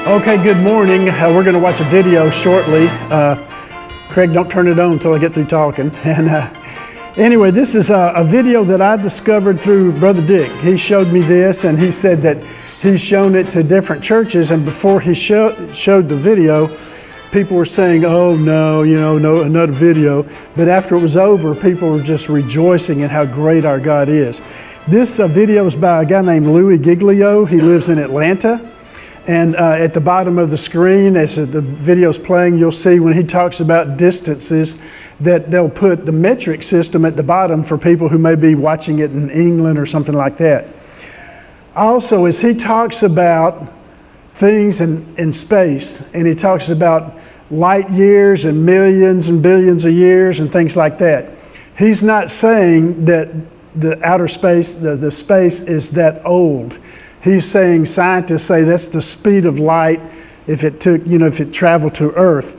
Okay, good morning. We're going to watch a video shortly. Craig, don't turn it on until I get through talking. And anyway, this is a video that I discovered through Brother Dick. He showed me this, and he said that he's shown it to different churches, and before he showed the video, people were saying, oh no, no, another video. But after it was over, people were just rejoicing in how great our God is. This video is by a guy named Louie Giglio. He lives in Atlanta. And at the bottom of the screen, as the video's playing, you'll see when he talks about distances that they'll put the metric system at the bottom for people who may be watching it in England or something like that. Also, as he talks about things in space, and he talks about light years and millions and billions of years and things like that, he's not saying that the outer space, the space is that old. He's saying, scientists say that's the speed of light if it traveled to Earth.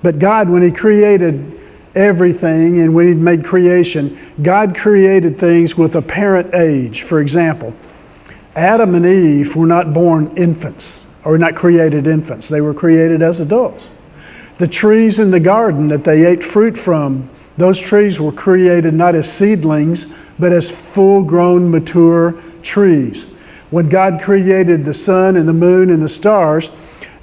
But God, when He created everything and when He made creation, God created things with apparent age. For example, Adam and Eve were not born infants, or not created infants. They were created as adults. The trees in the garden that they ate fruit from, those trees were created not as seedlings, but as full-grown, mature trees. When God created the sun and the moon and the stars,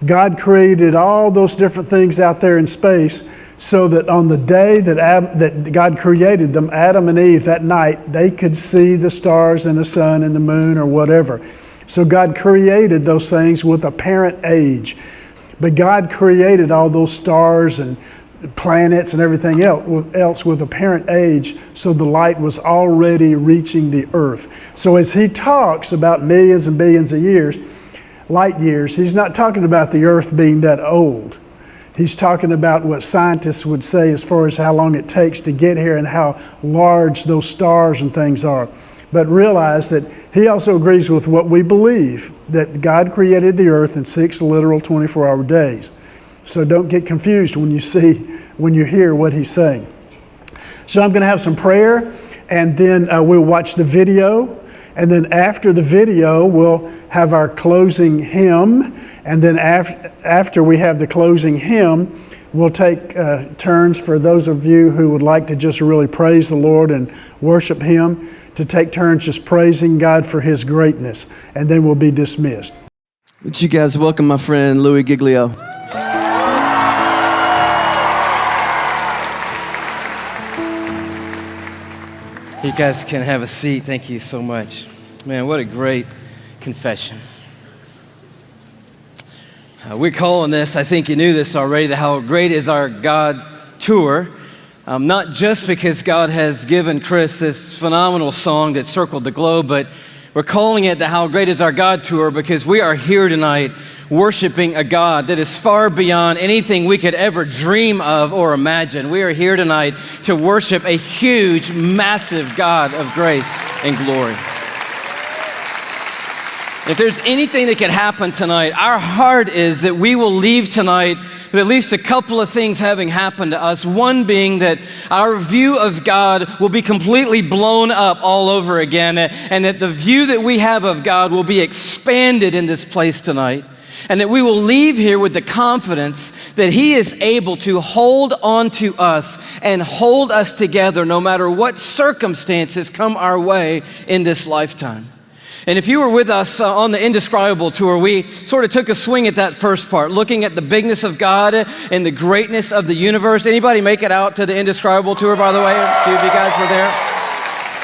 God created all those different things out there in space so that on the day that God created them, Adam and Eve, that night, they could see the stars and the sun and the moon or whatever. So God created those things with apparent age. But God created all those stars and planets and everything else with apparent age, so the light was already reaching the earth. So as he talks about millions and billions of years, light years, he's not talking about the earth being that old. He's talking about what scientists would say as far as how long it takes to get here and how large those stars and things are. But realize that he also agrees with what we believe, that God created the earth in 6 literal 24-hour days. So don't get confused when you hear what he's saying. So I'm going to have some prayer, and then we'll watch the video. And then after the video, we'll have our closing hymn. And then after we have the closing hymn, we'll take turns for those of you who would like to just really praise the Lord and worship Him, to take turns just praising God for His greatness. And then we'll be dismissed. Would you guys welcome my friend Louie Giglio? You guys can have a seat. Thank you so much. Man, what a great confession. We're calling this, I think you knew this already, the How Great Is Our God Tour. Not just because God has given Chris this phenomenal song that circled the globe, but we're calling it the How Great Is Our God Tour because we are here tonight worshiping a God that is far beyond anything we could ever dream of or imagine. We are here tonight to worship a huge, massive God of grace and glory. If there's anything that could happen tonight, our heart is that we will leave tonight with at least a couple of things having happened to us. One being that our view of God will be completely blown up all over again, and that the view that we have of God will be expanded in this place tonight. And that we will leave here with the confidence that He is able to hold on to us and hold us together no matter what circumstances come our way in this lifetime. And if you were with us on the Indescribable Tour, we sort of took a swing at that first part, looking at the bigness of God and the greatness of the universe. Anybody make it out to the Indescribable Tour, by the way? A few of you guys were there.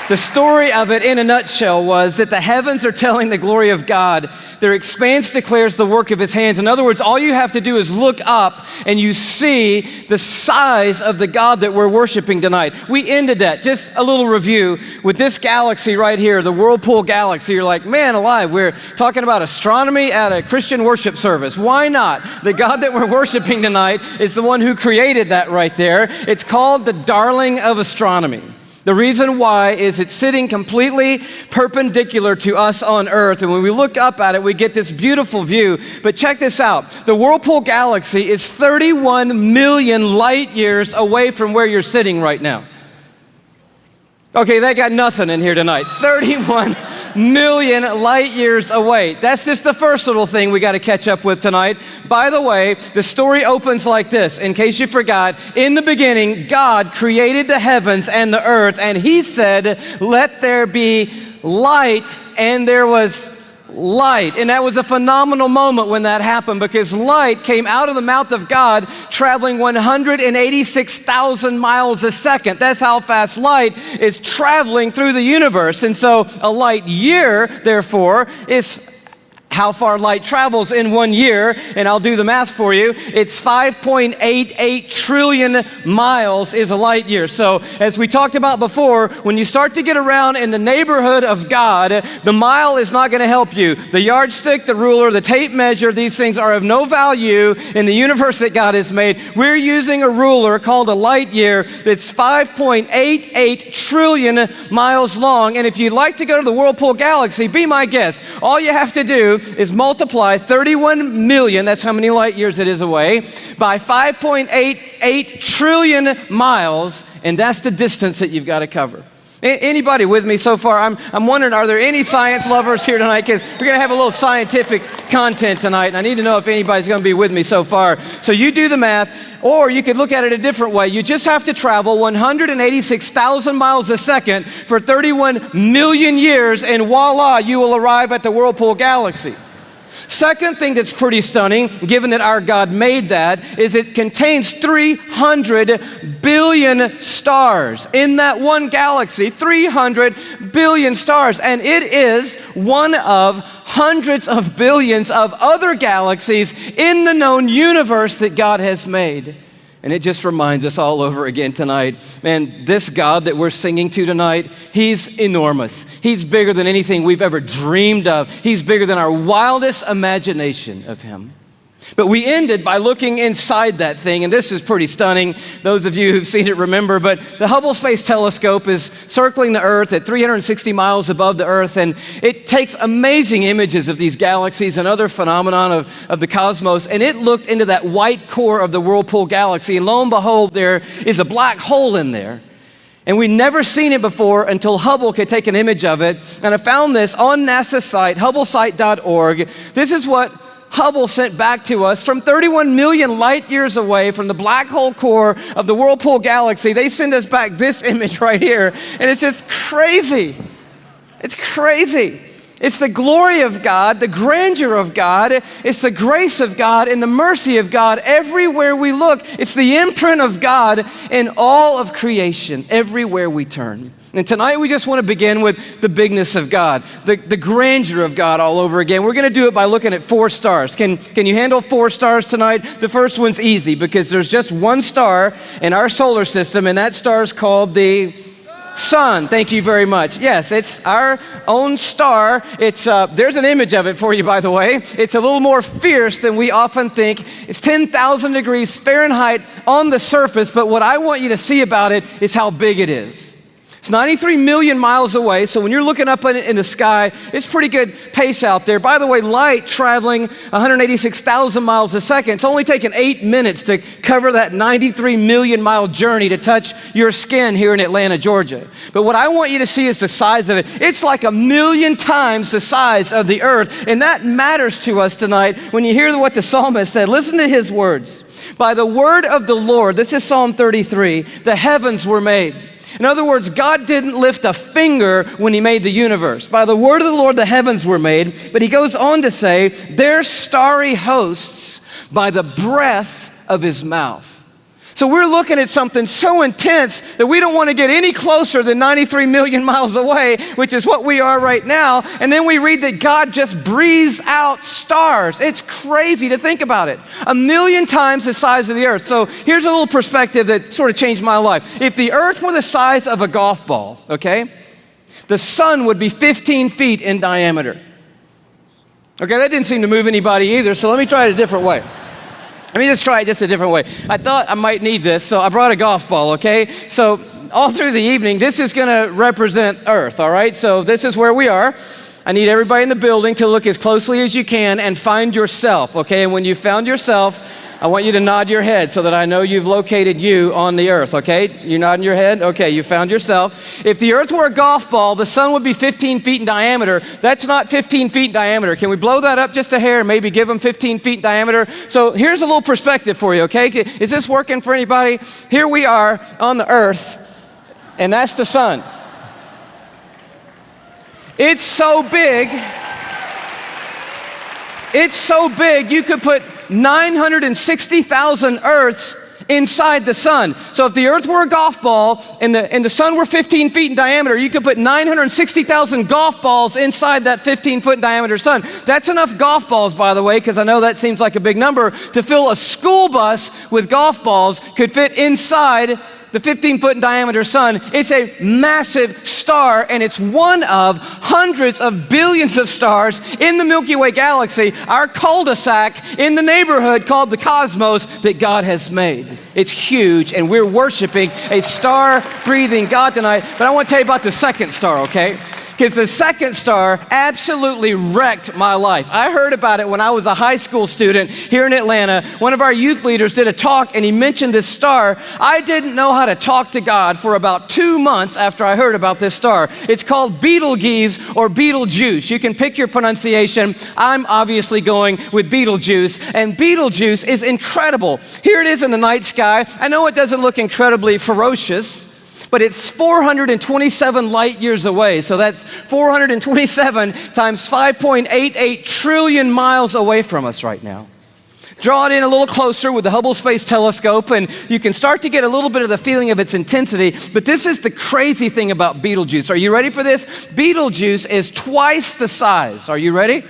The story of it in a nutshell was that the heavens are telling the glory of God. Their expanse declares the work of His hands. In other words, all you have to do is look up and you see the size of the God that we're worshiping tonight. We ended that, just a little review, with this galaxy right here, the Whirlpool Galaxy. You're like, man alive, we're talking about astronomy at a Christian worship service. Why not? The God that we're worshiping tonight is the one who created that right there. It's called the darling of astronomy. The reason why is it's sitting completely perpendicular to us on Earth. And when we look up at it, we get this beautiful view. But check this out. The Whirlpool Galaxy is 31 million light years away from where you're sitting right now. Okay, they got nothing in here tonight. 31 million light years away. That's just the first little thing we got to catch up with tonight. By the way, the story opens like this. In case you forgot, in the beginning, God created the heavens and the earth, and he said, let there be light, and there was light. And that was a phenomenal moment when that happened, because light came out of the mouth of God traveling 186,000 miles a second. That's how fast light is traveling through the universe. And so a light year, therefore, is how far light travels in 1 year, and I'll do the math for you. It's 5.88 trillion miles is a light year. So as we talked about before, when you start to get around in the neighborhood of God, the mile is not going to help you. The yardstick, the ruler, the tape measure, these things are of no value in the universe that God has made. We're using a ruler called a light year that's 5.88 trillion miles long. And if you'd like to go to the Whirlpool Galaxy, be my guest. All you have to do is multiply 31 million, that's how many light years it is away, by 5.88 trillion miles, and that's the distance that you've got to cover. Anybody with me so far? I'm wondering, are there any science lovers here tonight? Because we're going to have a little scientific content tonight, and I need to know if anybody's going to be with me so far. So you do the math, or you could look at it a different way. You just have to travel 186,000 miles a second for 31 million years, and voila, you will arrive at the Whirlpool Galaxy. Second thing that's pretty stunning, given that our God made that, is it contains 300 billion stars. In that one galaxy, 300 billion stars. And it is one of hundreds of billions of other galaxies in the known universe that God has made. And it just reminds us all over again tonight, man, this God that we're singing to tonight, he's enormous. He's bigger than anything we've ever dreamed of. He's bigger than our wildest imagination of him. But we ended by looking inside that thing, and this is pretty stunning. Those of you who've seen it remember, but the Hubble Space Telescope is circling the Earth at 360 miles above the Earth, and it takes amazing images of these galaxies and other phenomenon of the cosmos, and it looked into that white core of the Whirlpool Galaxy, and lo and behold, there is a black hole in there. And we'd never seen it before until Hubble could take an image of it, and I found this on NASA's site, hubblesite.org. This is what Hubble sent back to us from 31 million light years away from the black hole core of the Whirlpool Galaxy. They send us back this image right here, and it's just crazy. It's crazy. It's the glory of God, the grandeur of God. It's the grace of God and the mercy of God everywhere we look. It's the imprint of God in all of creation, everywhere we turn. And tonight we just want to begin with the bigness of God, the grandeur of God all over again. We're going to do it by looking at 4 stars. Can you handle 4 stars tonight? The first one's easy because there's just one star in our solar system, and that star is called the sun. Thank you very much. Yes, it's our own star. It's there's an image of it for you, by the way. It's a little more fierce than we often think. It's 10,000 degrees Fahrenheit on the surface, but what I want you to see about it is how big it is. It's 93 million miles away, so when you're looking up in the sky, it's pretty good pace out there. By the way, light traveling 186,000 miles a second, it's only taken 8 minutes to cover that 93 million mile journey to touch your skin here in Atlanta, Georgia. But what I want you to see is the size of it. It's like 1,000,000 times the size of the earth, and that matters to us tonight when you hear what the psalmist said. Listen to his words. By the word of the Lord, this is Psalm 33, the heavens were made. In other words, God didn't lift a finger when he made the universe. By the word of the Lord, the heavens were made. But he goes on to say, their starry hosts by the breath of his mouth. So we're looking at something so intense that we don't want to get any closer than 93 million miles away, which is what we are right now. And then we read that God just breathes out stars. It's crazy to think about it. 1,000,000 times the size of the earth. So here's a little perspective that sort of changed my life. If the earth were the size of a golf ball, okay, the sun would be 15 feet in diameter. Okay, that didn't seem to move anybody either, so let me try it a different way. Let me just try it just a different way. I thought I might need this, so I brought a golf ball, okay? So all through the evening, this is gonna represent Earth, all right? So this is where we are. I need everybody in the building to look as closely as you can and find yourself, okay? And when you found yourself, I want you to nod your head so that I know you've located you on the earth, okay? You nodding your head? Okay, you found yourself. If the earth were a golf ball, the sun would be 15 feet in diameter. That's not 15 feet in diameter. Can we blow that up just a hair and maybe give them 15 feet in diameter? So here's a little perspective for you, okay? Is this working for anybody? Here we are on the earth, and that's the sun. It's so big, you could put 960,000 Earths inside the sun. So if the earth were a golf ball and the sun were 15 feet in diameter, you could put 960,000 golf balls inside that 15-foot diameter sun. That's enough golf balls, by the way, because I know that seems like a big number, to fill a school bus with golf balls could fit inside the 15-foot in diameter sun. It's a massive star, and it's one of hundreds of billions of stars in the Milky Way galaxy, our cul-de-sac in the neighborhood called the cosmos that God has made. It's huge, and we're worshiping a star-breathing God tonight. But I want to tell you about the second star, okay? Because the second star absolutely wrecked my life. I heard about it when I was a high school student here in Atlanta. One of our youth leaders did a talk, and he mentioned this star. I didn't know how to talk to God for about 2 months after I heard about this star. It's called Betelgeuse or Betelgeuse. You can pick your pronunciation. I'm obviously going with Betelgeuse, and Betelgeuse is incredible. Here it is in the night sky. I know it doesn't look incredibly ferocious, but it's 427 light years away. So that's 427 times 5.88 trillion miles away from us right now. Draw it in a little closer with the Hubble Space Telescope, and you can start to get a little bit of the feeling of its intensity. But this is the crazy thing about Betelgeuse. Are you ready for this? Betelgeuse is twice the size. Are you ready?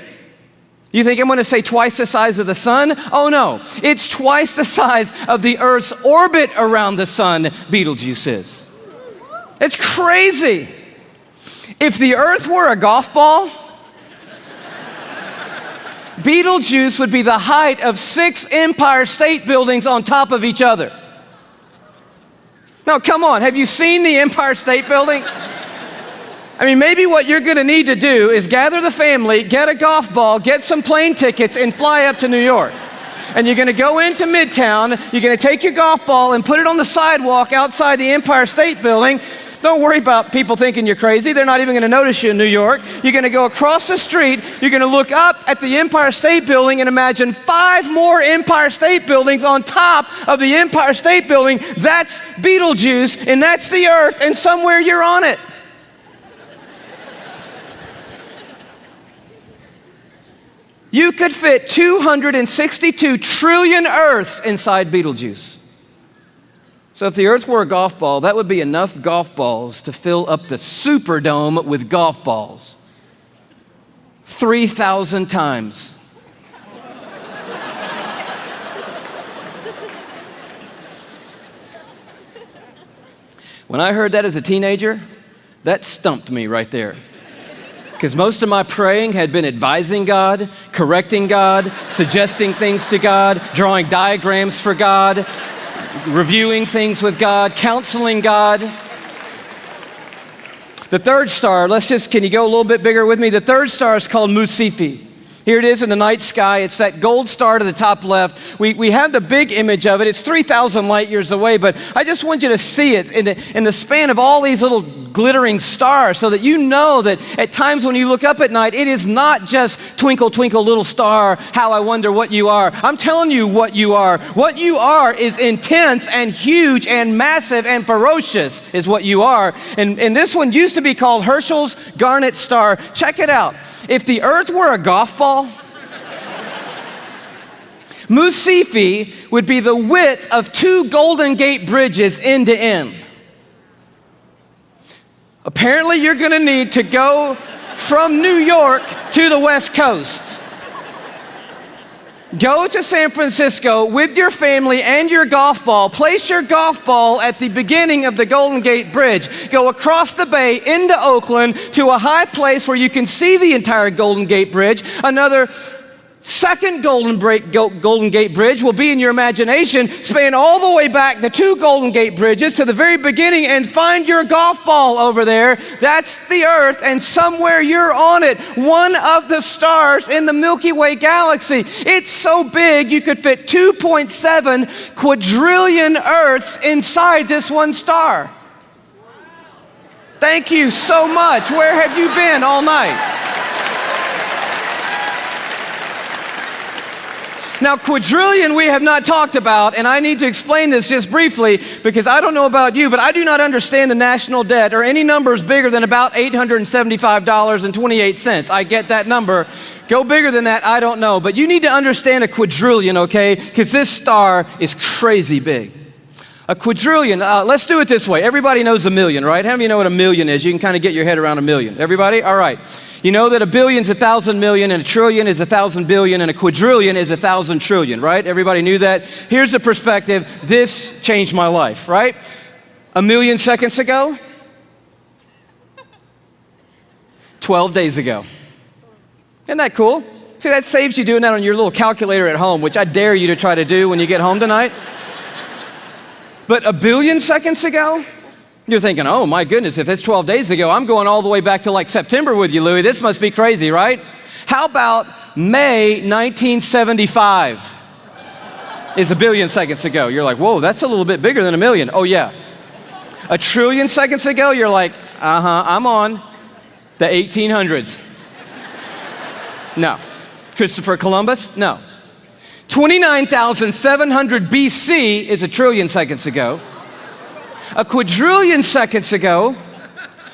You think I'm going to say twice the size of the sun? Oh no, it's twice the size of the Earth's orbit around the sun, Betelgeuse is. It's crazy. If the earth were a golf ball, Betelgeuse would be the height of 6 Empire State Buildings on top of each other. Now, come on, have you seen the Empire State Building? I mean, maybe what you're gonna need to do is gather the family, get a golf ball, get some plane tickets, and fly up to New York. And you're gonna go into Midtown, you're gonna take your golf ball and put it on the sidewalk outside the Empire State Building. Don't worry about people thinking you're crazy. They're not even gonna notice you in New York. You're gonna go across the street, you're gonna look up at the Empire State Building and imagine 5 more Empire State Buildings on top of the Empire State Building. That's Betelgeuse, and that's the earth, and somewhere you're on it. You could fit 262 trillion Earths inside Betelgeuse. So if the Earth were a golf ball, that would be enough golf balls to fill up the Superdome with golf balls. 3,000 times. When I heard that as a teenager, that stumped me right there. Because most of my praying had been advising God, correcting God, suggesting things to God, drawing diagrams for God, reviewing things with God, counseling God. The third star, can you go a little bit bigger with me? The third star is called Musifi. Here it is in the night sky. It's that gold star to the top left. We have the big image of it. It's 3,000 light years away, but I just want you to see it in the span of all these little glittering stars so that you know that at times when you look up at night, it is not just twinkle, twinkle, little star, how I wonder what you are. I'm telling you what you are. What you are is intense and huge and massive and ferocious is what you are. And this one used to be called Herschel's Garnet Star. Check it out. If the earth were a golf ball, Musifi would be the width of 2 Golden Gate bridges end to end. Apparently, you're gonna need to go from New York to the West Coast. Go to San Francisco with your family and your golf ball. Place your golf ball at the beginning of the Golden Gate Bridge. Go across the bay into Oakland to a high place where you can see the entire Golden Gate Bridge. Another second Golden Gate Bridge will be in your imagination, span all the way back the 2 Golden Gate Bridges to the very beginning and find your golf ball over there. That's the Earth, and somewhere you're on it, one of the stars in the Milky Way galaxy. It's so big you could fit 2.7 quadrillion Earths inside this one star. Thank you so much. Where have you been all night? Now, quadrillion we have not talked about, and I need to explain this just briefly because I don't know about you, but I do not understand the national debt or any numbers bigger than about $875.28. I get that number. Go bigger than that, I don't know. But you need to understand a quadrillion, okay? Because this star is crazy big. A quadrillion, let's do it this way. Everybody knows a million, right? How many of you know what a million is? You can kind of get your head around a million. Everybody? All right. You know that a billion's 1,000 million, and a trillion is 1,000 billion, and a quadrillion is 1,000 trillion, right? Everybody knew that? Here's the perspective. This changed my life, right? A million seconds ago, 12 days ago. Isn't that cool? See, that saves you doing that on your little calculator at home, which I dare you to try to do when you get home tonight. But a billion seconds ago, you're thinking, oh my goodness, if it's 12 days ago, I'm going all the way back to like September with you, Louie. This must be crazy, right? How about May 1975 is a billion seconds ago? You're like, whoa, that's a little bit bigger than a million. Oh yeah. A trillion seconds ago, you're like, I'm on the 1800s. No. Christopher Columbus? No. 29,700 BC is a trillion seconds ago. A quadrillion seconds ago,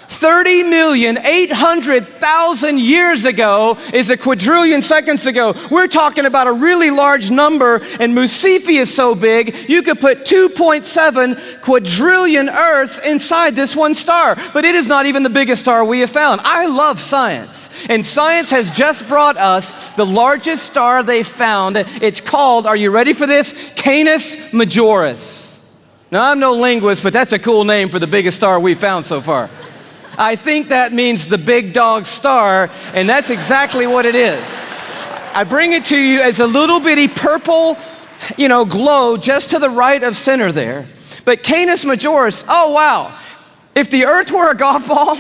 30,800,000 years ago is a quadrillion seconds ago. We're talking about a really large number, and Musifi is so big, you could put 2.7 quadrillion Earths inside this one star. But it is not even the biggest star we have found. I love science, and science has just brought us the largest star they found. It's called, are you ready for this? Canis Majoris. Now, I'm no linguist, but that's a cool name for the biggest star we've found so far. I think that means the big dog star, and that's exactly what it is. I bring it to you as a little bitty purple, glow just to the right of center there. But Canis Majoris, oh wow. If the Earth were a golf ball,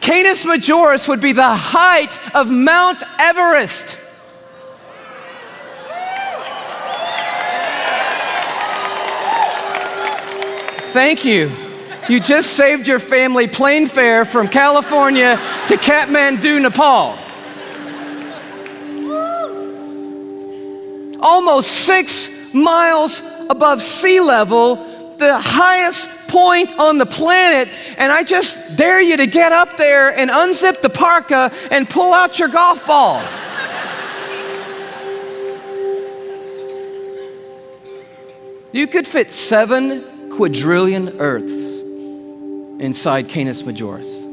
Canis Majoris would be the height of Mount Everest. Thank you. You just saved your family plane fare from California to Kathmandu, Nepal. Almost 6 miles above sea level, the highest point on the planet, and I just dare you to get up there and unzip the parka and pull out your golf ball. You could fit 7 quadrillion Earths inside Canis Majoris.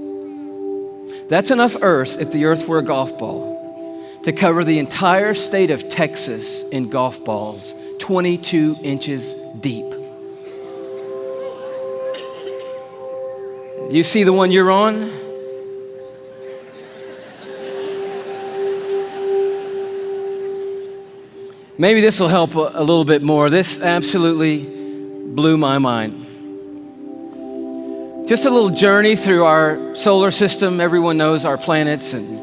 That's enough Earths, if the Earth were a golf ball, to cover the entire state of Texas in golf balls, 22 inches deep. You see the one you're on? Maybe this will help a little bit more. This absolutely blew my mind. Just a little journey through our solar system. Everyone knows our planets and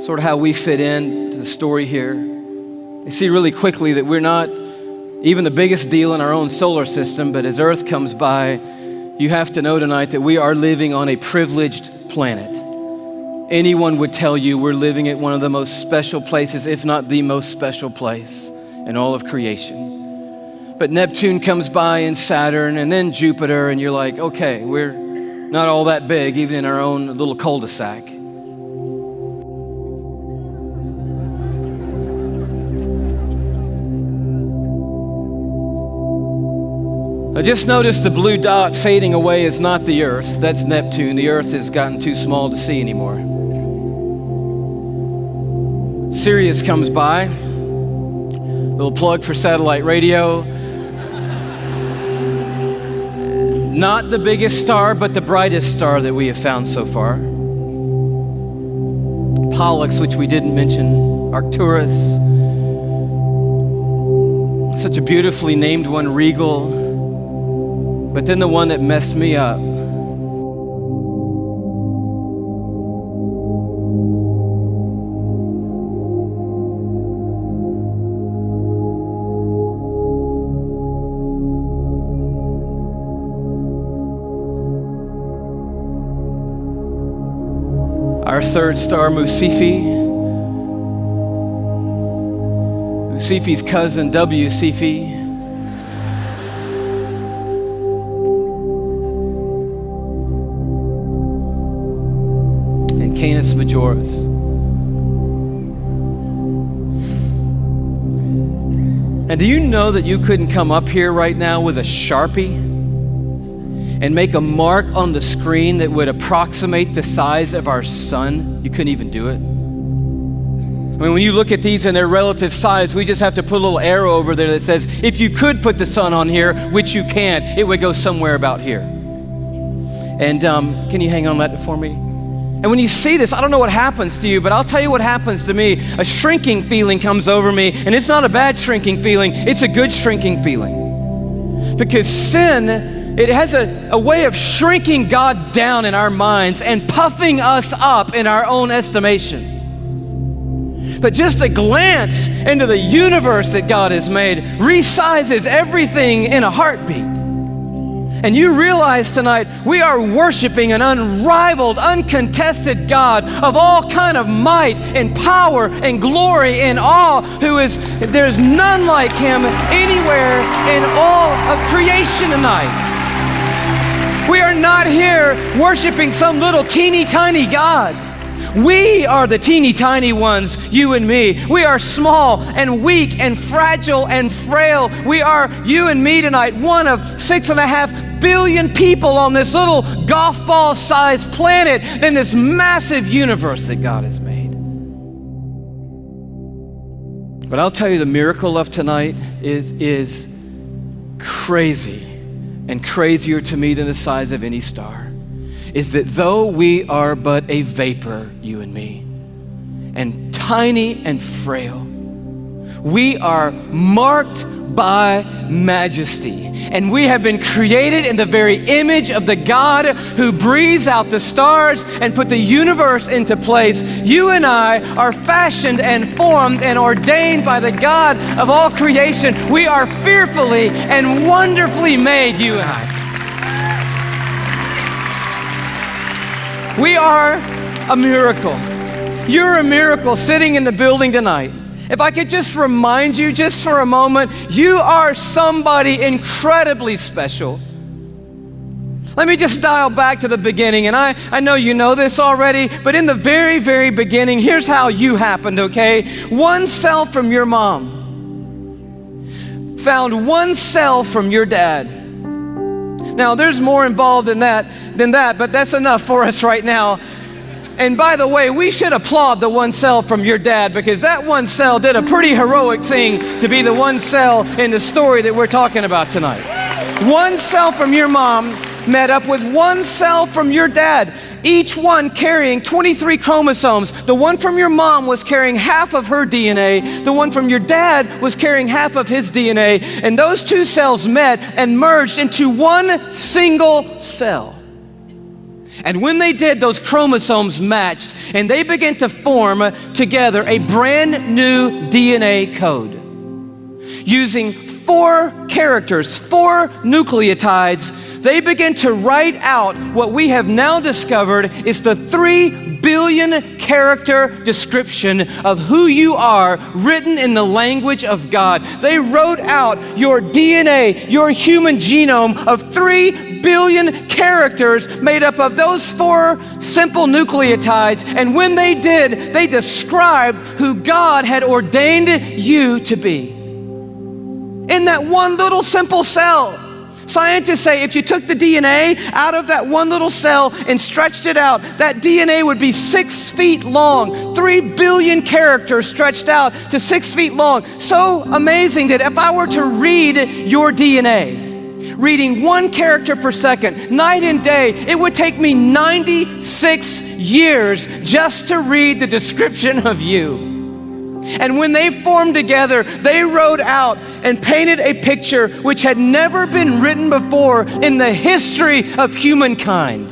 sort of how we fit in to the story here. You see really quickly that we're not even the biggest deal in our own solar system, but as Earth comes by, you have to know tonight that we are living on a privileged planet. Anyone would tell you we're living at one of the most special places, if not the most special place in all of creation. But Neptune comes by and Saturn and then Jupiter, and you're like, okay, we're not all that big, even in our own little cul-de-sac. I just noticed the blue dot fading away is not the Earth. That's Neptune. The Earth has gotten too small to see anymore. Sirius comes by. Little plug for satellite radio. Not the biggest star, but the brightest star that we have found so far. Pollux, which we didn't mention, Arcturus, such a beautifully named one, Regal, but then the one that messed me up, our third star, Musifi's cousin, WCFI. And Canis Majoris. And do you know that you couldn't come up here right now with a Sharpie and make a mark on the screen that would approximate the size of our sun? You couldn't even do it. I mean, when you look at these in their relative size, we just have to put a little arrow over there that says, if you could put the sun on here, which you can't, it would go somewhere about here. And can you hang on that for me? And when you see this, I don't know what happens to you, but I'll tell you what happens to me. A shrinking feeling comes over me, and it's not a bad shrinking feeling, it's a good shrinking feeling. Because sin, it has a way of shrinking God down in our minds and puffing us up in our own estimation. But just a glance into the universe that God has made resizes everything in a heartbeat. And you realize tonight we are worshiping an unrivaled, uncontested God of all kind of might and power and glory and awe, there's none like him anywhere in all of creation tonight. We are not here worshiping some little teeny tiny God. We are the teeny tiny ones, you and me. We are small and weak and fragile and frail. We are, you and me tonight, one of 6.5 billion people on this little golf ball sized planet in this massive universe that God has made. But I'll tell you, the miracle of tonight is crazy, and crazier to me than the size of any star, is that though we are but a vapor, you and me, and tiny and frail, we are marked by majesty. And we have been created in the very image of the God who breathes out the stars and put the universe into place. You and I are fashioned and formed and ordained by the God of all creation. We are fearfully and wonderfully made, you and I. We are a miracle. You're a miracle sitting in the building tonight. If I could just remind you just for a moment, you are somebody incredibly special. Let me just dial back to the beginning, and I know you know this already, but in the very, very beginning, here's how you happened, okay? One cell from your mom found one cell from your dad. Now, there's more involved than that, but that's enough for us right now. And by the way, we should applaud the one cell from your dad, because that one cell did a pretty heroic thing to be the one cell in the story that we're talking about tonight. One cell from your mom met up with one cell from your dad, each one carrying 23 chromosomes. The one from your mom was carrying half of her DNA. The one from your dad was carrying half of his DNA. And those two cells met and merged into one single cell. And when they did, those chromosomes matched, and they began to form together a brand new DNA code. Using 4 characters, 4 nucleotides, they began to write out what we have now discovered is the 3 billion character description of who you are, written in the language of God. They wrote out your DNA, your human genome of 3 billion characters made up of those 4 simple nucleotides. And when they did, they described who God had ordained you to be. In that one little simple cell. Scientists say if you took the DNA out of that one little cell and stretched it out, that DNA would be 6 feet long, 3 billion characters stretched out to 6 feet long. So amazing that if I were to read your DNA, reading one character per second, night and day. It would take me 96 years just to read the description of you. And when they formed together, they wrote out and painted a picture which had never been written before in the history of humankind.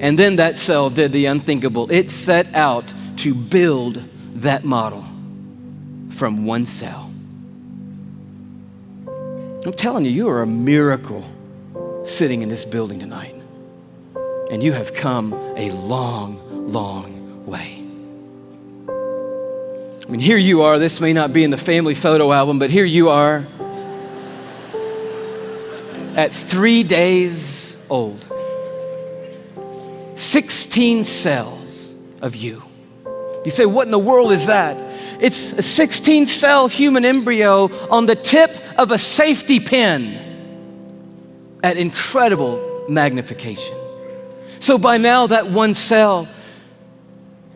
And then that cell did the unthinkable. It set out to build that model from one cell. I'm telling you, you are a miracle sitting in this building tonight. And you have come a long, long way. I mean, here you are. This may not be in the family photo album, but here you are at 3 days old. 16 cells of you. You say, what in the world is that? It's a 16-cell human embryo on the tip of a safety pin at incredible magnification. So by now, that one cell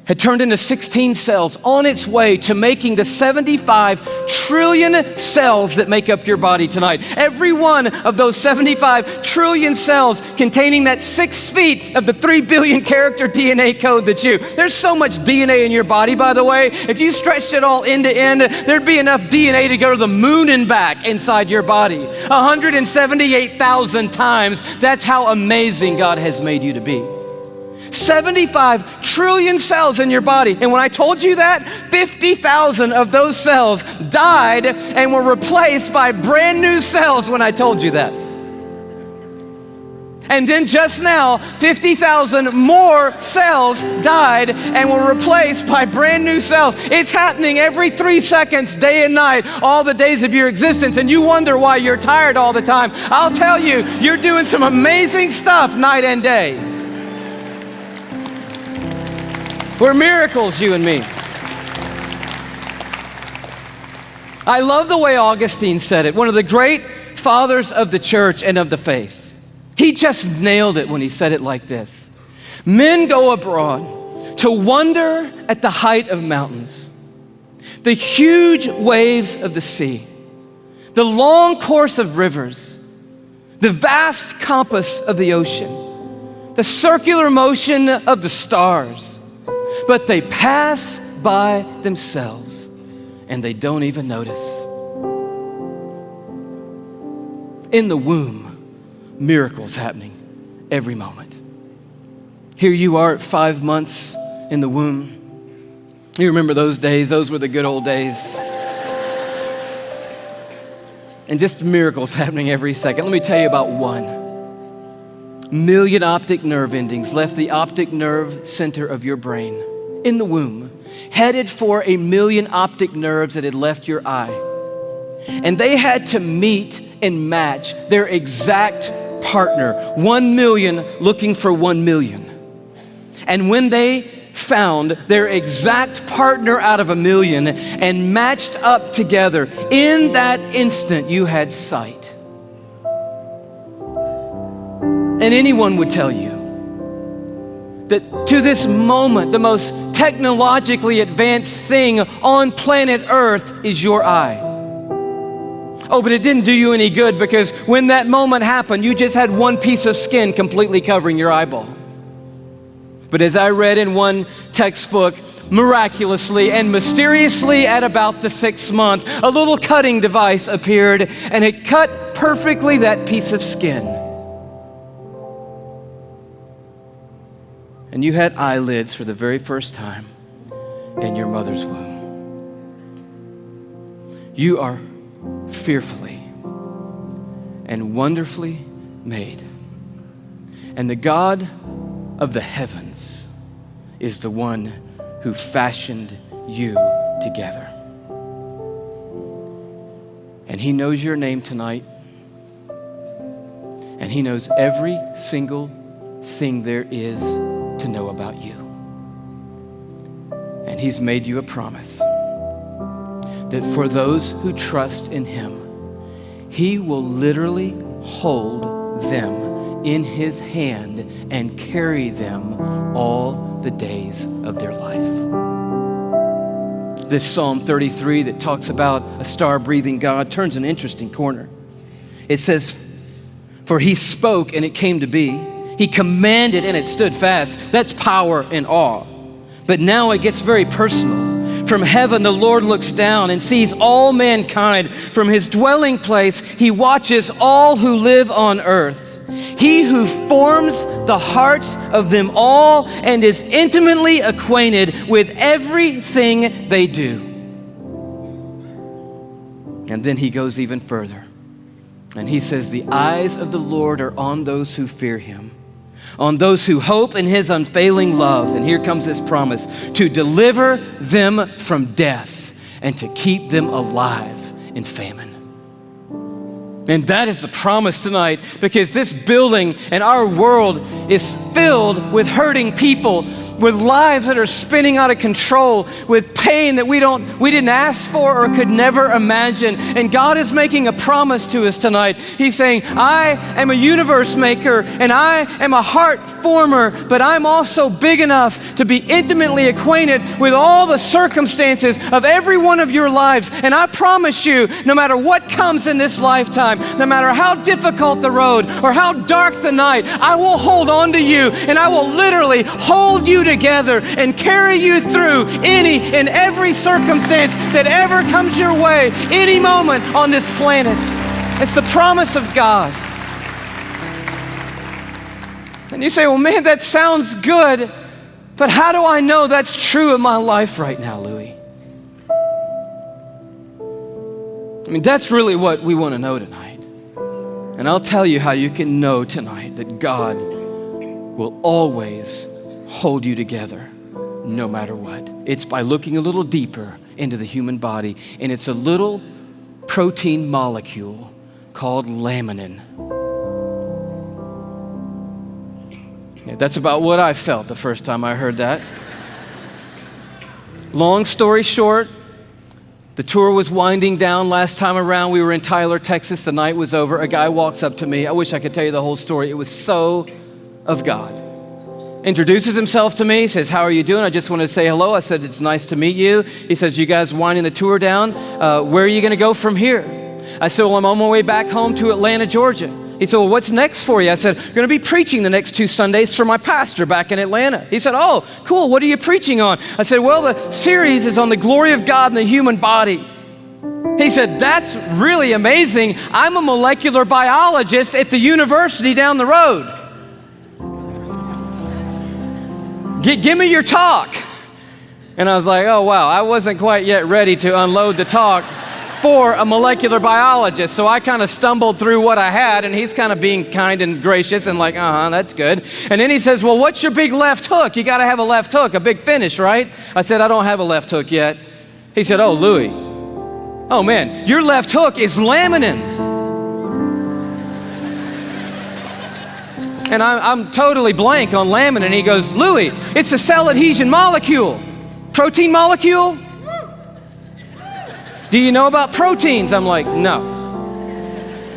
had turned into 16 cells on its way to making the 75 trillion cells that make up your body tonight. Every one of those 75 trillion cells containing that 6 feet of the 3 billion character DNA code that's you. There's so much DNA in your body, by the way. If you stretched it all end to end, there'd be enough DNA to go to the moon and back inside your body. 178,000 times. That's how amazing God has made you to be. 75 trillion cells in your body. And when I told you that, 50,000 of those cells died and were replaced by brand new cells when I told you that. And then just now, 50,000 more cells died and were replaced by brand new cells. It's happening every 3 seconds, day and night, all the days of your existence. And you wonder why you're tired all the time. I'll tell you, you're doing some amazing stuff night and day. We're miracles, you and me. I love the way Augustine said it, one of the great fathers of the church and of the faith. He just nailed it when he said it like this. Men go abroad to wonder at the height of mountains, the huge waves of the sea, the long course of rivers, the vast compass of the ocean, the circular motion of the stars. But they pass by themselves and they don't even notice. In the womb, miracles happening every moment. Here you are at 5 months in the womb. You remember those days? Those were the good old days. And just miracles happening every second. Let me tell you about one. Million optic nerve endings left the optic nerve center of your brain in the womb, headed for 1 million optic nerves that had left your eye. And they had to meet and match their exact partner, 1 million looking for 1 million. And when they found their exact partner out of 1 million and matched up together, in that instant you had sight. And anyone would tell you that to this moment, the most technologically advanced thing on planet Earth is your eye. Oh, but it didn't do you any good because when that moment happened, you just had one piece of skin completely covering your eyeball. But as I read in one textbook, miraculously and mysteriously at about the 6th month, a little cutting device appeared and it cut perfectly that piece of skin. And you had eyelids for the very first time in your mother's womb. You are fearfully and wonderfully made. And the God of the heavens is the one who fashioned you together. And he knows your name tonight. And he knows every single thing there is to know about you. And he's made you a promise that for those who trust in him, he will literally hold them in his hand and carry them all the days of their life. This Psalm 33 that talks about a star-breathing God turns an interesting corner. It says, for he spoke and it came to be. He commanded and it stood fast. That's power and awe. But now it gets very personal. From heaven, the Lord looks down and sees all mankind. From his dwelling place, he watches all who live on earth. He who forms the hearts of them all and is intimately acquainted with everything they do. And then he goes even further. And he says, the eyes of the Lord are on those who fear him, on those who hope in his unfailing love. And here comes this promise, to deliver them from death and to keep them alive in famine. And that is the promise tonight, because this building and our world is filled with hurting people, with lives that are spinning out of control, with pain that we didn't ask for or could never imagine. And God is making a promise to us tonight. He's saying, I am a universe maker and I am a heart former, but I'm also big enough to be intimately acquainted with all the circumstances of every one of your lives. And I promise you, no matter what comes in this lifetime, no matter how difficult the road or how dark the night, I will hold on to you and I will literally hold you together and carry you through any and every circumstance that ever comes your way, any moment on this planet. It's the promise of God. And you say, well, man, that sounds good, but how do I know that's true in my life right now, Louie? I mean, that's really what we want to know tonight. And I'll tell you how you can know tonight that God will always hold you together no matter what. It's by looking a little deeper into the human body, and it's a little protein molecule called laminin. Yeah, that's about what I felt the first time I heard that. Long story short, the tour was winding down last time around. We were in Tyler, Texas. The night was over. A guy walks up to me. I wish I could tell you the whole story. It was so of God. Introduces himself to me, says, how are you doing? I just wanted to say hello. I said, it's nice to meet you. He says, you guys winding the tour down? Where are you going to go from here? I said, well, I'm on my way back home to Atlanta, Georgia. He said, well, what's next for you? I said, I'm going to be preaching the next 2 Sundays for my pastor back in Atlanta. He said, oh, cool. What are you preaching on? I said, well, the series is on the glory of God in the human body. He said, that's really amazing. I'm a molecular biologist at the university down the road. Give me your talk. And I was like, oh, wow, I wasn't quite yet ready to unload the talk for a molecular biologist. So I kind of stumbled through what I had, and he's kind of being kind and gracious and like, that's good. And then he says, well, what's your big left hook? You got to have a left hook, a big finish, right? I said, I don't have a left hook yet. He said, oh, Louie, oh man, your left hook is laminin. And I'm totally blank on laminin. He goes, Louie, it's a cell adhesion molecule. Protein molecule? Do you know about proteins? I'm like, no.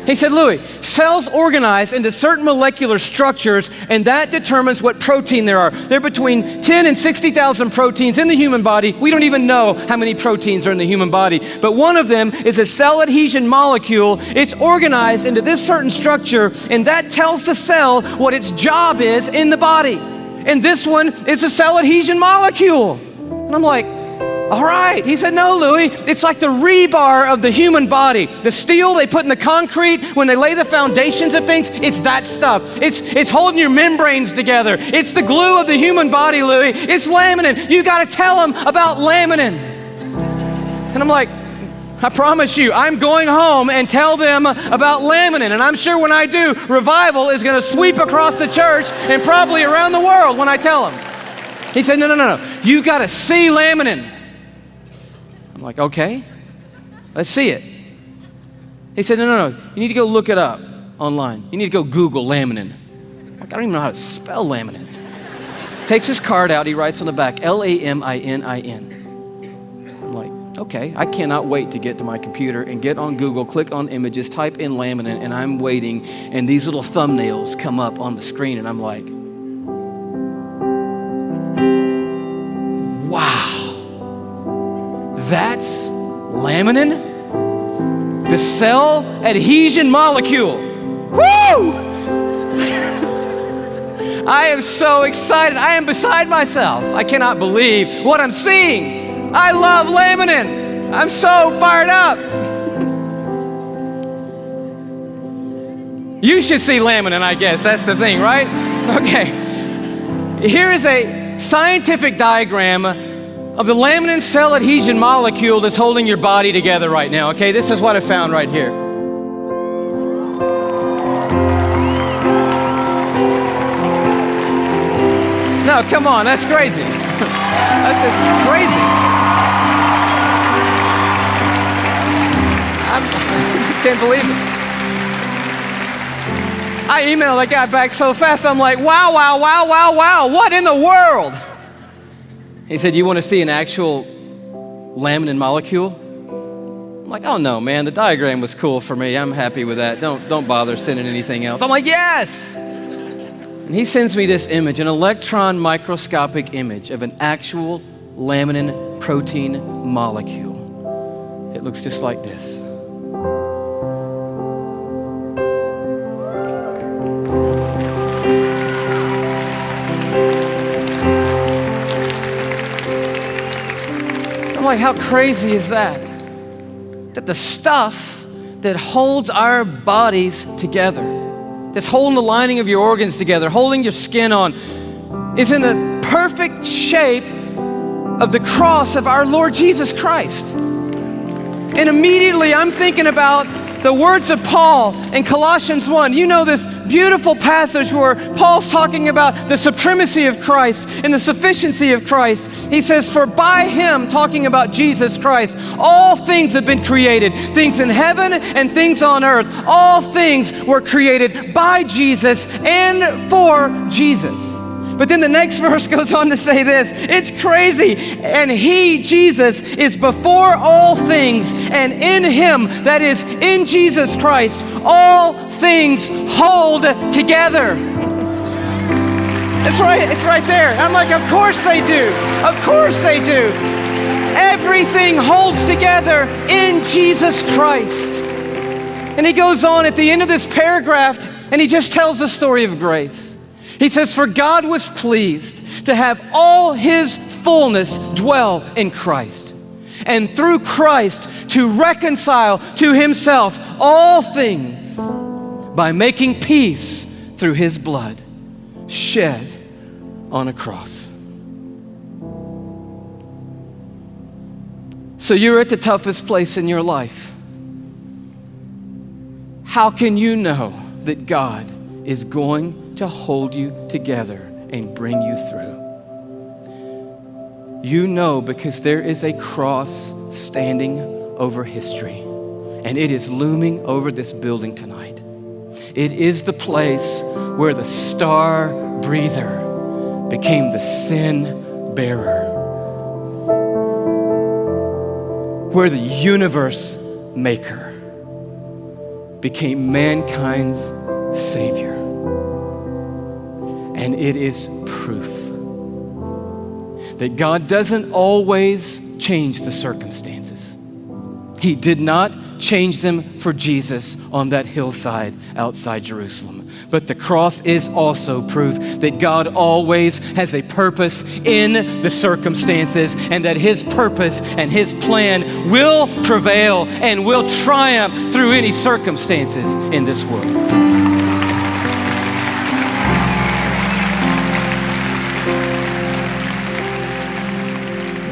He said, Louie, cells organize into certain molecular structures, and that determines what protein there are. There are between 10 and 60,000 proteins in the human body. We don't even know how many proteins are in the human body, but one of them is a cell adhesion molecule. It's organized into this certain structure, and that tells the cell what its job is in the body. And this one is a cell adhesion molecule. And I'm like, all right. He said, no, Louie, it's like the rebar of the human body. The steel they put in the concrete when they lay the foundations of things, it's that stuff. It's holding your membranes together. It's the glue of the human body, Louie. It's laminin. You got to tell them about laminin. And I'm like, I promise you, I'm going home and tell them about laminin. And I'm sure when I do, revival is going to sweep across the church and probably around the world when I tell them. He said, no. You got to see laminin. I'm like, okay, let's see it. He said, no. You need to go look it up online. You need to go Google laminin. I'm like, I don't even know how to spell laminin. Takes his card out. He writes on the back, Laminin. I'm like, okay, I cannot wait to get to my computer and get on Google, click on images, type in laminin, and I'm waiting, and these little thumbnails come up on the screen, and I'm like, wow, that's laminin? The cell adhesion molecule. Woo! I am so excited. I am beside myself. I cannot believe what I'm seeing. I love laminin. I'm so fired up. You should see laminin, I guess. That's the thing, right? Okay. Here is a scientific diagram of the laminin cell adhesion molecule that's holding your body together right now, okay? This is what I found right here. No, come on, that's crazy. That's just crazy. I just can't believe it. I emailed that guy back so fast, I'm like, wow, what in the world? He said, you want to see an actual laminin molecule? I'm like, oh no, man, the diagram was cool for me. I'm happy with that. Don't bother sending anything else. I'm like, yes! And he sends me this image, an electron microscopic image of an actual laminin protein molecule. It looks just like this. I'm like, how crazy is that? That the stuff that holds our bodies together, that's holding the lining of your organs together, holding your skin on, is in the perfect shape of the cross of our Lord Jesus Christ. And immediately I'm thinking about the words of Paul in Colossians 1. You know this beautiful passage where Paul's talking about the supremacy of Christ and the sufficiency of Christ. He says, for by him, talking about Jesus Christ, all things have been created. Things in heaven and things on earth. All things were created by Jesus and for Jesus. But then the next verse goes on to say this, it's crazy. And he, Jesus, is before all things, and in him, that is in Jesus Christ, all things hold together. It's right there. I'm like, of course they do. Of course they do. Everything holds together in Jesus Christ. And he goes on at the end of this paragraph, and he just tells the story of grace. He says, for God was pleased to have all his fullness dwell in Christ, and through Christ to reconcile to himself all things by making peace through his blood shed on a cross. So you're at the toughest place in your life. How can you know that God is going to hold you together and bring you through? You know, because there is a cross standing over history, and it is looming over this building tonight. It is the place where the star breather became the sin bearer, where the universe maker became mankind's Savior. And it is proof that God doesn't always change the circumstances. He did not change them for Jesus on that hillside outside Jerusalem. But the cross is also proof that God always has a purpose in the circumstances, and that his purpose and his plan will prevail and will triumph through any circumstances in this world.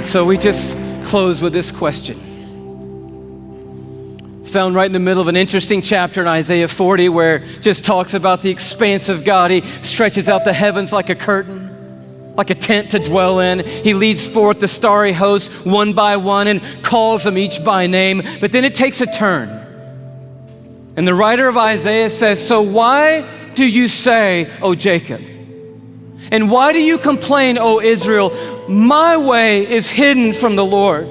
So we just close with this question. It's found right in the middle of an interesting chapter in Isaiah 40 where it just talks about the expanse of God. He stretches out the heavens like a curtain, like a tent to dwell in. He leads forth the starry host one by one and calls them each by name. But then it takes a turn. And the writer of Isaiah says, so why do you say, O Jacob? And why do you complain, O Israel? My way is hidden from the Lord.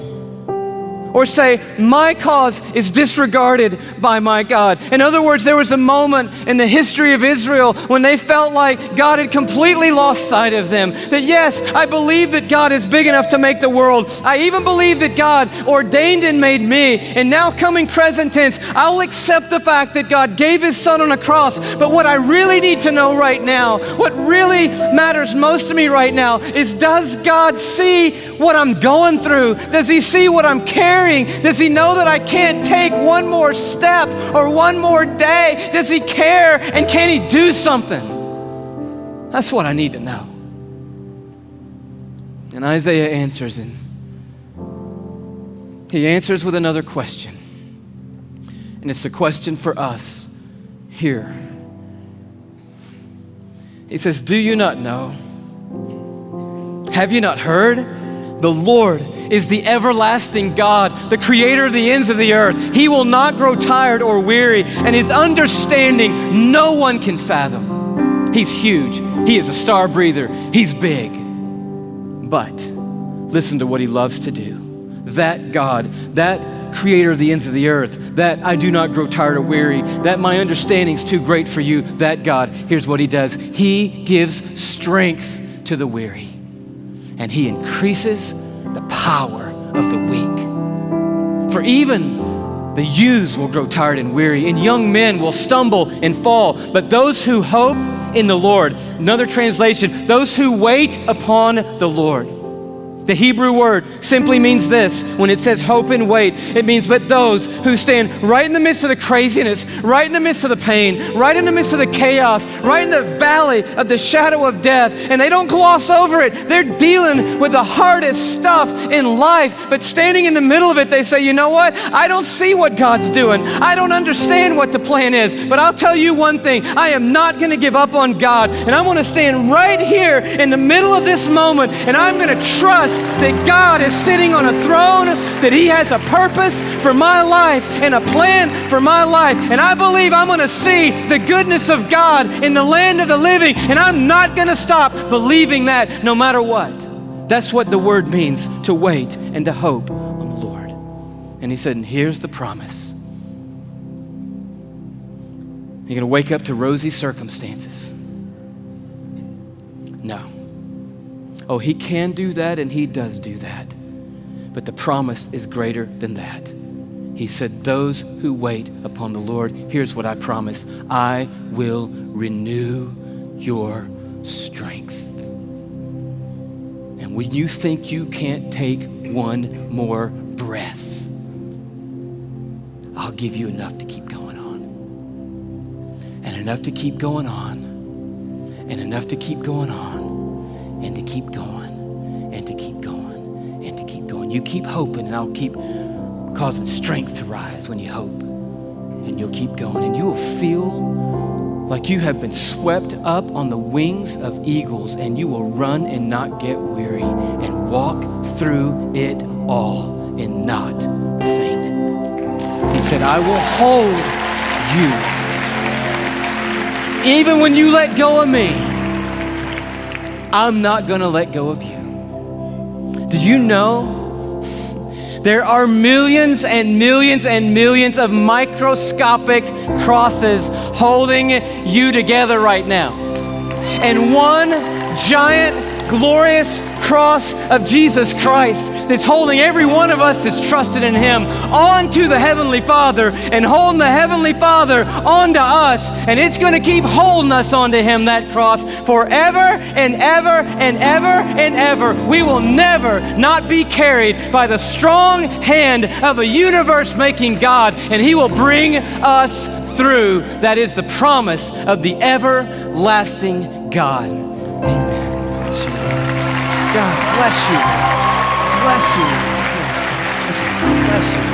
or say, my cause is disregarded by my God. In other words, there was a moment in the history of Israel when they felt like God had completely lost sight of them. That yes, I believe that God is big enough to make the world. I even believe that God ordained and made me. And now coming present tense, I'll accept the fact that God gave His Son on a cross. But what I really need to know right now, what really matters most to me right now is, does God see what I'm going through? Does He see what I'm carrying? Does He know that I can't take one more step or one more day? Does He care, and can He do something? That's what I need to know. And Isaiah answers, and he answers with another question. And it's a question for us here. He says, do you not know? Have you not heard? The Lord is the everlasting God, the creator of the ends of the earth. He will not grow tired or weary, and His understanding no one can fathom. He's huge. He is a star breather. He's big. But listen to what He loves to do. That God, that creator of the ends of the earth, that I do not grow tired or weary, that my understanding's too great for you, that God, here's what He does. He gives strength to the weary, and He increases the power of the weak. For even the youths will grow tired and weary, and young men will stumble and fall. But those who hope in the Lord, another translation, those who wait upon the Lord. The Hebrew word simply means this. When it says hope and wait, it means but those who stand right in the midst of the craziness, right in the midst of the pain, right in the midst of the chaos, right in the valley of the shadow of death, and they don't gloss over it. They're dealing with the hardest stuff in life, but standing in the middle of it, they say, you know what? I don't see what God's doing. I don't understand what the plan is, but I'll tell you one thing. I am not going to give up on God, and I'm going to stand right here in the middle of this moment, and I'm going to trust that God is sitting on a throne, that He has a purpose for my life and a plan for my life. And I believe I'm going to see the goodness of God in the land of the living, and I'm not going to stop believing that no matter what. That's what the word means, to wait and to hope on the Lord. And He said, and here's the promise. You're going to wake up to rosy circumstances. No. Oh, He can do that, and He does do that. But the promise is greater than that. He said, those who wait upon the Lord, here's what I promise. I will renew your strength. And when you think you can't take one more breath, I'll give you enough to keep going on. And enough to keep going on. And enough to keep going on. And to keep going, and to keep going, and to keep going. You keep hoping, and I'll keep causing strength to rise when you hope. And you'll keep going, and you will feel like you have been swept up on the wings of eagles, and you will run and not get weary, and walk through it all and not faint. He said, I will hold you. Even when you let go of me, I'm not going to let go of you. Do you know there are millions and millions and millions of microscopic crosses holding you together right now? And one giant, glorious cross of Jesus Christ that's holding every one of us that's trusted in Him onto the Heavenly Father, and holding the Heavenly Father onto us, and it's going to keep holding us onto Him, that cross, forever and ever and ever and ever. We will never not be carried by the strong hand of a universe-making God, and He will bring us through. That is the promise of the everlasting God. Amen. God bless you. Bless you. Bless you.